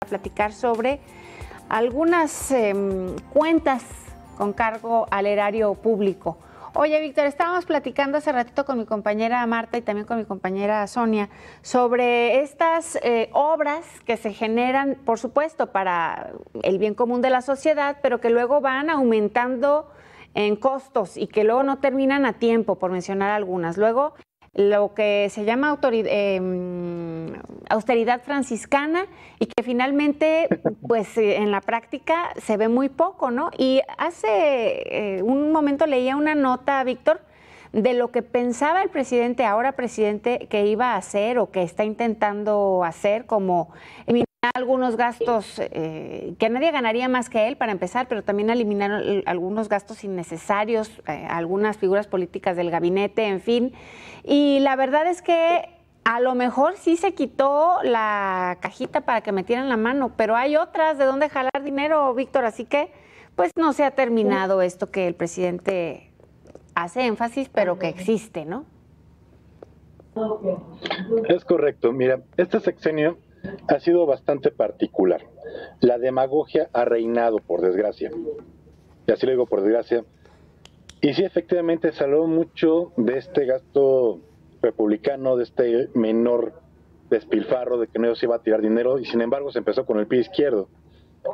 platicar sobre algunas cuentas con cargo al erario público. Oye, Víctor, estábamos platicando hace ratito con mi compañera Marta y también con mi compañera Sonia sobre estas obras que se generan, por supuesto, para el bien común de la sociedad, pero que luego van aumentando en costos y que luego no terminan a tiempo, por mencionar algunas. Luego, lo que se llama austeridad franciscana y que finalmente, pues en la práctica se ve muy poco, ¿no? Y hace un momento leía una nota, Víctor, de lo que pensaba el presidente, ahora presidente, que iba a hacer o que está intentando hacer, como eliminar algunos gastos que nadie ganaría más que él, para empezar, pero también eliminar algunos gastos innecesarios, algunas figuras políticas del gabinete, en fin. Y la verdad es que a lo mejor sí se quitó la cajita para que metieran la mano, pero hay otras de dónde jalar dinero, Víctor, así que pues no se ha terminado esto que el presidente hace énfasis, pero que existe, ¿no? Es correcto. Mira, este sexenio ha sido bastante particular. La demagogia ha reinado, por desgracia. Y así lo digo, por desgracia. Y sí, efectivamente, se habló mucho de este gasto republicano, de este menor despilfarro, de que no se iba a tirar dinero, y sin embargo se empezó con el pie izquierdo.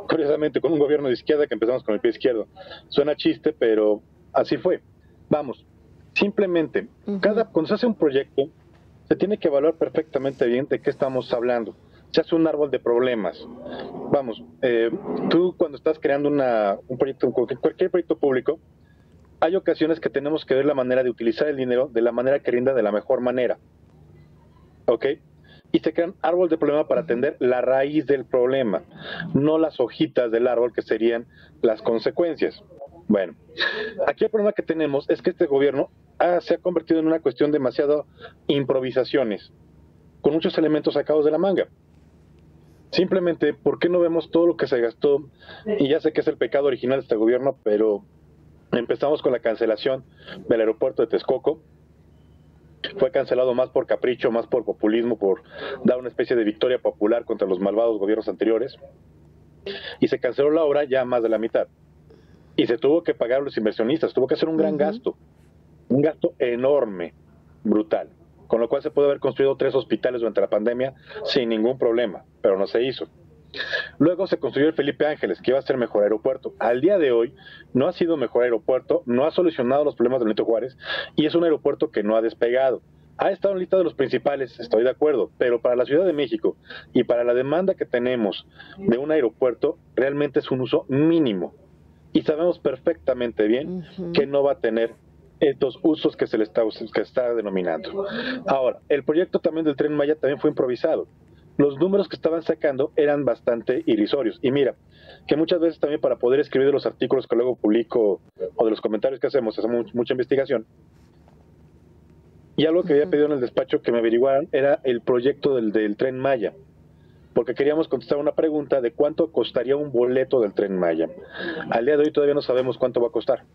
Curiosamente, con un gobierno de izquierda que empezamos con el pie izquierdo. Suena chiste, pero así fue. Vamos, simplemente, cuando se hace un proyecto, se tiene que evaluar perfectamente bien de qué estamos hablando. Se hace un árbol de problemas. Vamos, tú cuando estás creando un proyecto, cualquier proyecto público, hay ocasiones que tenemos que ver la manera de utilizar el dinero de la manera que rinda de la mejor manera. ¿Ok? Y se crean árbol de problema para atender la raíz del problema, no las hojitas del árbol que serían las consecuencias. Bueno, aquí el problema que tenemos es que este gobierno se ha convertido en una cuestión demasiado improvisaciones, con muchos elementos sacados de la manga. Simplemente, ¿por qué no vemos todo lo que se gastó? Y ya sé que es el pecado original de este gobierno, pero empezamos con la cancelación del aeropuerto de Texcoco. Fue cancelado más por capricho, más por populismo, por dar una especie de victoria popular contra los malvados gobiernos anteriores. Y se canceló la obra ya más de la mitad. Y se tuvo que pagar a los inversionistas, tuvo que hacer un gran gasto, un gasto enorme, brutal, con lo cual se puede haber construido 3 hospitales durante la pandemia sin ningún problema, pero no se hizo. Luego se construyó el Felipe Ángeles, que iba a ser mejor aeropuerto. Al día de hoy no ha sido mejor aeropuerto, no ha solucionado los problemas de Benito Juárez y es un aeropuerto que no ha despegado. Ha estado en lista de los principales, estoy de acuerdo, pero para la Ciudad de México y para la demanda que tenemos de un aeropuerto, realmente es un uso mínimo. Y sabemos perfectamente bien que no va a tener estos usos que se le está denominando. Ahora, el proyecto también del Tren Maya también fue improvisado. Los números que estaban sacando eran bastante irrisorios. Y mira, que muchas veces también para poder escribir de los artículos que luego publico o de los comentarios que hacemos mucha investigación. Y algo que había pedido en el despacho que me averiguaran era el proyecto del Tren Maya, porque queríamos contestar una pregunta de cuánto costaría un boleto del Tren Maya. Al día de hoy todavía no sabemos cuánto va a costar.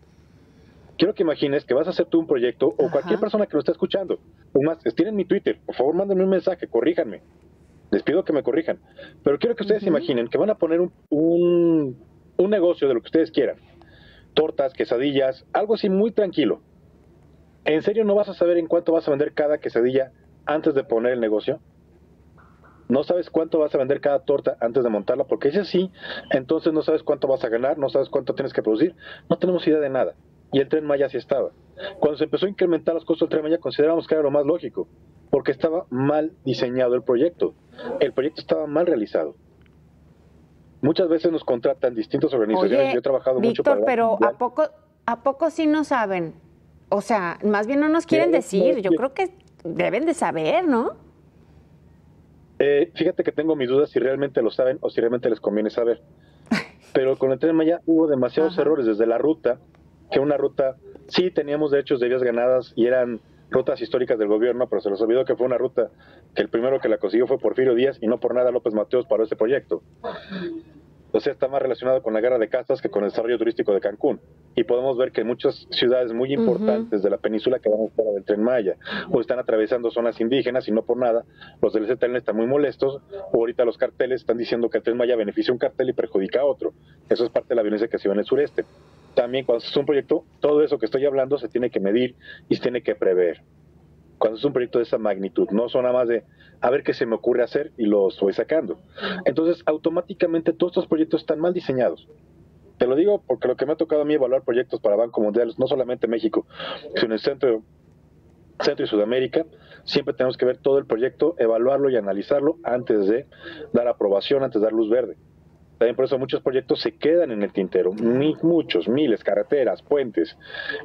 Quiero que imagines que vas a hacer tú un proyecto, o cualquier persona que lo esté escuchando, o más, tienen mi Twitter, por favor mándenme un mensaje, corríjanme. Les pido que me corrijan. Pero quiero que ustedes imaginen que van a poner un negocio de lo que ustedes quieran. Tortas, quesadillas, algo así muy tranquilo. ¿En serio no vas a saber en cuánto vas a vender cada quesadilla antes de poner el negocio? No sabes cuánto vas a vender cada torta antes de montarla, porque si es así, entonces no sabes cuánto vas a ganar, no sabes cuánto tienes que producir, no tenemos idea de nada. Y el Tren Maya sí estaba. Cuando se empezó a incrementar los costos del Tren Maya, considerábamos que era lo más lógico, porque estaba mal diseñado el proyecto estaba mal realizado. Muchas veces nos contratan distintas organizaciones. Oye, yo he trabajado Víctor, mucho para pero ¿a poco sí no saben? O sea, más bien no nos quieren decir. Yo creo que deben de saber, ¿no? Fíjate que tengo mis dudas si realmente lo saben o si realmente les conviene saber. Pero con el Tren Maya hubo demasiados errores desde la ruta, que una ruta, sí teníamos derechos de vías ganadas y eran rutas históricas del gobierno, pero se les olvidó que fue una ruta que el primero que la consiguió fue Porfirio Díaz y no por nada López Mateos paró este proyecto. o sea, está más relacionado con la guerra de castas que con el desarrollo turístico de Cancún. Y podemos ver que muchas ciudades muy importantes de la península quedaron fuera del Tren Maya, o están atravesando zonas indígenas y no por nada, los del ZTL están muy molestos, o ahorita los carteles están diciendo que el Tren Maya beneficia a un cartel y perjudica a otro. Eso es parte de la violencia que se ve en el sureste. También cuando se hace un proyecto, todo eso que estoy hablando se tiene que medir y se tiene que prever. Cuando es un proyecto de esa magnitud, no son nada más de a ver qué se me ocurre hacer y los voy sacando. Entonces, automáticamente todos estos proyectos están mal diseñados. Te lo digo porque lo que me ha tocado a mí evaluar proyectos para Banco Mundial, no solamente México, sino en Centro y Sudamérica, siempre tenemos que ver todo el proyecto, evaluarlo y analizarlo antes de dar aprobación, antes de dar luz verde. También por eso muchos proyectos se quedan en el tintero, muchos, miles, carreteras, puentes,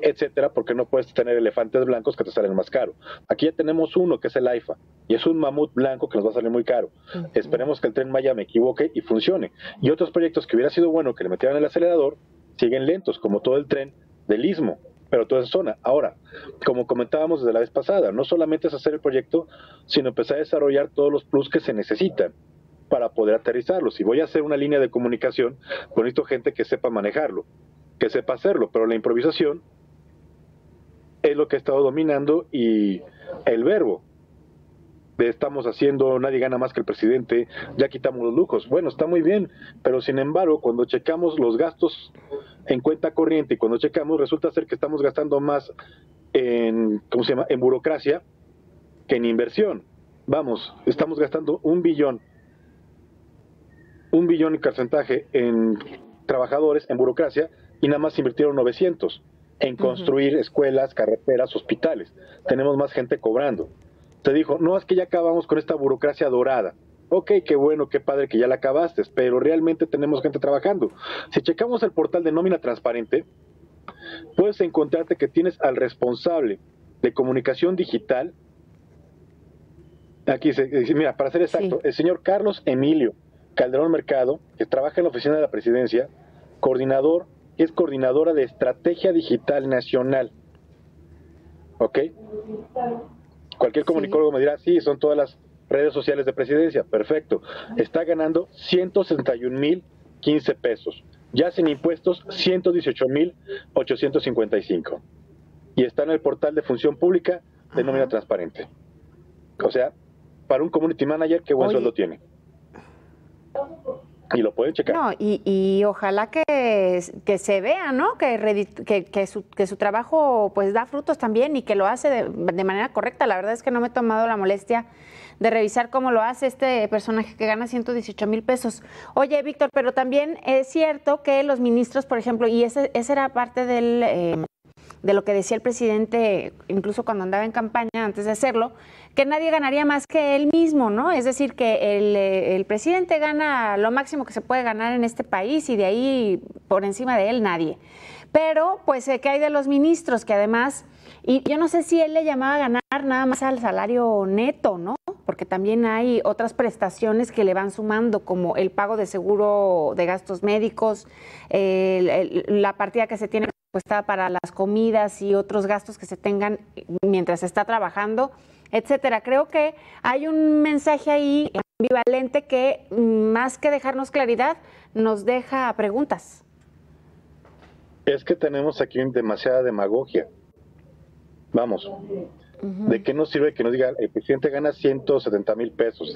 etcétera, porque no puedes tener elefantes blancos que te salen más caro. Aquí ya tenemos uno que es el AIFA, y es un mamut blanco que nos va a salir muy caro. Esperemos que el Tren Maya me equivoque y funcione. Y otros proyectos que hubiera sido bueno que le metieran el acelerador, siguen lentos, como todo el tren del Istmo, pero toda esa zona. Ahora, como comentábamos desde la vez pasada, no solamente es hacer el proyecto, sino empezar a desarrollar todos los plus que se necesitan para poder aterrizarlo. Si voy a hacer una línea de comunicación, pues necesito gente que sepa manejarlo, que sepa hacerlo, pero la improvisación es lo que ha estado dominando, y el verbo de estamos haciendo, nadie gana más que el presidente, ya quitamos los lujos. Bueno, está muy bien, pero sin embargo, cuando checamos los gastos en cuenta corriente y cuando checamos, resulta ser que estamos gastando más en, ¿cómo se llama?, en burocracia que en inversión. Vamos, estamos gastando $1 billón en porcentaje en trabajadores, en burocracia, y nada más invirtieron 900 en construir escuelas, carreteras, hospitales. Tenemos más gente cobrando. Te dijo, no, es que ya acabamos con esta burocracia dorada. Ok, qué bueno, qué padre que ya la acabaste, pero realmente tenemos gente trabajando. Si checamos el portal de nómina transparente, puedes encontrarte que tienes al responsable de comunicación digital. Aquí dice, mira, para ser exacto, el señor Carlos Emilio Calderón Mercado, que trabaja en la oficina de la presidencia, es coordinadora de estrategia digital nacional. ¿Ok? Cualquier comunicólogo me dirá, sí, son todas las redes sociales de presidencia. Perfecto. Está ganando 161,015 pesos. Ya sin impuestos, 118,855. Y está en el portal de función pública de nómina transparente. O sea, para un community manager, qué buen sueldo tiene. Y lo pueden checar. No, y ojalá que se vea, ¿no? Que su trabajo pues da frutos también y que lo hace de manera correcta. La verdad es que no me he tomado la molestia de revisar cómo lo hace este personaje que gana 118,000 pesos. Oye, Víctor, pero también es cierto que los ministros, por ejemplo, y ese era parte de lo que decía el presidente, incluso cuando andaba en campaña, antes de hacerlo, que nadie ganaría más que él mismo, ¿no? Es decir, que el presidente gana lo máximo que se puede ganar en este país y de ahí por encima de él nadie. Pero, pues, ¿qué hay de los ministros? Que además, y yo no sé si él le llamaba a ganar nada más al salario neto, ¿no? Porque también hay otras prestaciones que le van sumando, como el pago de seguro de gastos médicos, la partida que se tiene puesta para las comidas y otros gastos que se tengan mientras se está trabajando, etcétera. Creo que hay un mensaje ahí ambivalente que, más que dejarnos claridad, nos deja preguntas. Es que tenemos aquí demasiada demagogia. Vamos, ¿de qué nos sirve que nos diga el presidente gana 170,000 pesos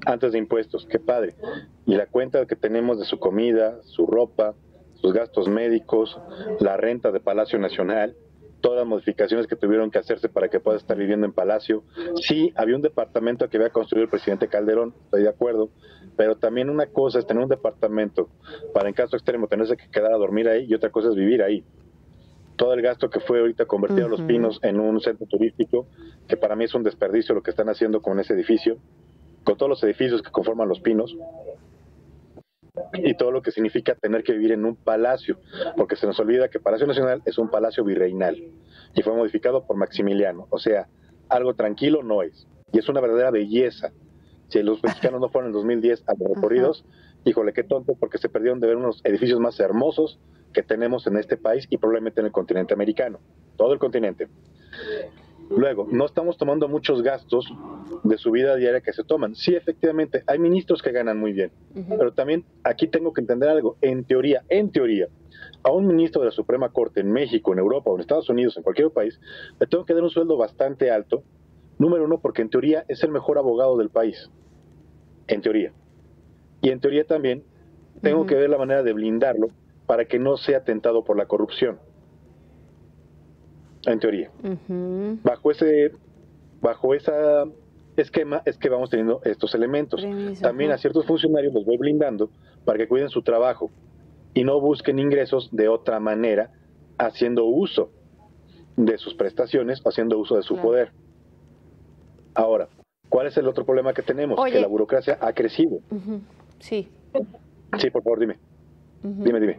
antes de impuestos? Qué padre. Y la cuenta que tenemos de su comida, su ropa, sus gastos médicos, la renta de Palacio Nacional, todas las modificaciones que tuvieron que hacerse para que pueda estar viviendo en Palacio. Sí, había un departamento que había construido el presidente Calderón, estoy de acuerdo, pero también una cosa es tener un departamento para en caso extremo tenerse que quedar a dormir ahí, y otra cosa es vivir ahí. Todo el gasto que fue ahorita convertir a Los Pinos en un centro turístico, que para mí es un desperdicio lo que están haciendo con ese edificio, con todos los edificios que conforman Los Pinos, y todo lo que significa tener que vivir en un palacio, porque se nos olvida que Palacio Nacional es un palacio virreinal y fue modificado por Maximiliano, o sea, algo tranquilo no es, y es una verdadera belleza. Si los mexicanos no fueron en 2010 a los recorridos, híjole, qué tonto, porque se perdieron de ver unos edificios más hermosos que tenemos en este país y probablemente en el continente americano, todo el continente. Luego, no estamos tomando muchos gastos de su vida diaria que se toman. Sí, efectivamente, hay ministros que ganan muy bien, pero también aquí tengo que entender algo. En teoría, a un ministro de la Suprema Corte en México, en Europa o en Estados Unidos, en cualquier país, le tengo que dar un sueldo bastante alto. Número uno, porque en teoría es el mejor abogado del país. En teoría. Y en teoría también tengo que ver la manera de blindarlo para que no sea tentado por la corrupción. En teoría. Bajo ese esquema es que vamos teniendo estos elementos. También a ciertos funcionarios los voy blindando para que cuiden su trabajo y no busquen ingresos de otra manera, haciendo uso de sus prestaciones o haciendo uso de su poder. Ahora, ¿cuál es el otro problema que tenemos? Oye, que la burocracia ha crecido. Sí. Sí, por favor, dime. Dime.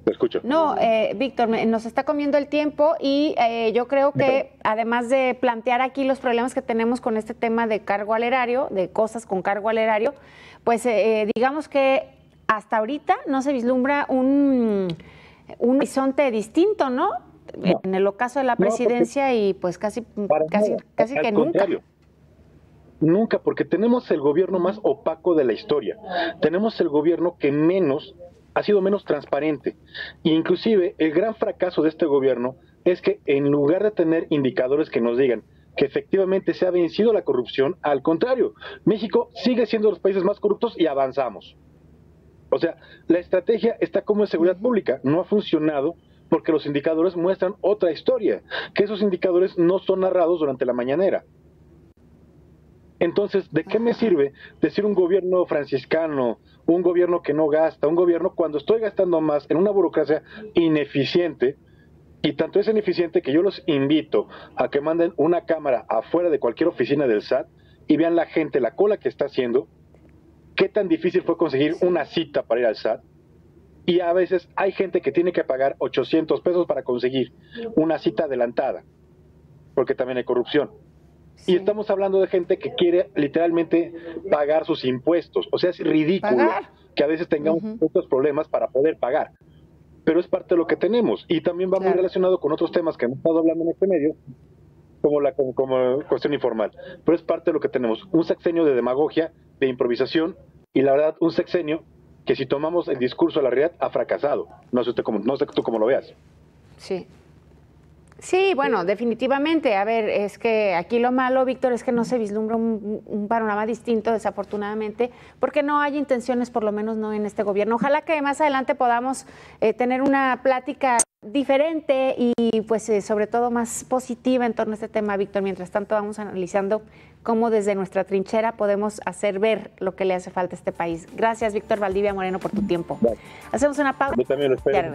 Te escucho. No, Víctor, nos está comiendo el tiempo y yo creo que además de plantear aquí los problemas que tenemos con este tema de cargo al erario, de cosas con cargo al erario, pues digamos que hasta ahorita no se vislumbra un horizonte distinto, ¿no? En el ocaso de la presidencia y pues casi que nunca. Nunca, porque tenemos el gobierno más opaco de la historia. Tenemos el gobierno que ha sido menos transparente. E inclusive el gran fracaso de este gobierno es que en lugar de tener indicadores que nos digan que efectivamente se ha vencido la corrupción, al contrario, México sigue siendo de los países más corruptos y avanzamos. O sea, la estrategia está como en seguridad pública, no ha funcionado porque los indicadores muestran otra historia, que esos indicadores no son narrados durante la mañanera. Entonces, ¿de qué me sirve decir un gobierno franciscano, un gobierno que no gasta, un gobierno cuando estoy gastando más en una burocracia ineficiente? Y tanto es ineficiente que yo los invito a que manden una cámara afuera de cualquier oficina del SAT y vean la gente, la cola que está haciendo, qué tan difícil fue conseguir una cita para ir al SAT. Y a veces hay gente que tiene que pagar 800 pesos para conseguir una cita adelantada, porque también hay corrupción. Sí. Y estamos hablando de gente que quiere literalmente pagar sus impuestos. O sea, es ridículo que a veces tengamos estos problemas para poder pagar. Pero es parte de lo que tenemos. Y también va muy relacionado con otros temas que hemos estado hablando en este medio, como cuestión informal. Pero es parte de lo que tenemos. Un sexenio de demagogia, de improvisación, y la verdad, un sexenio que si tomamos el discurso de la realidad ha fracasado. No sé tú cómo lo veas. Sí. Sí, bueno, definitivamente. A ver, es que aquí lo malo, Víctor, es que no se vislumbra un panorama distinto, desafortunadamente, porque no hay intenciones, por lo menos no en este gobierno. Ojalá que más adelante podamos tener una plática diferente y pues sobre todo más positiva en torno a este tema, Víctor. Mientras tanto vamos analizando cómo desde nuestra trinchera podemos hacer ver lo que le hace falta a este país. Gracias, Víctor Valdivia Moreno, por tu tiempo. Gracias. Hacemos una pausa. Yo también lo espero.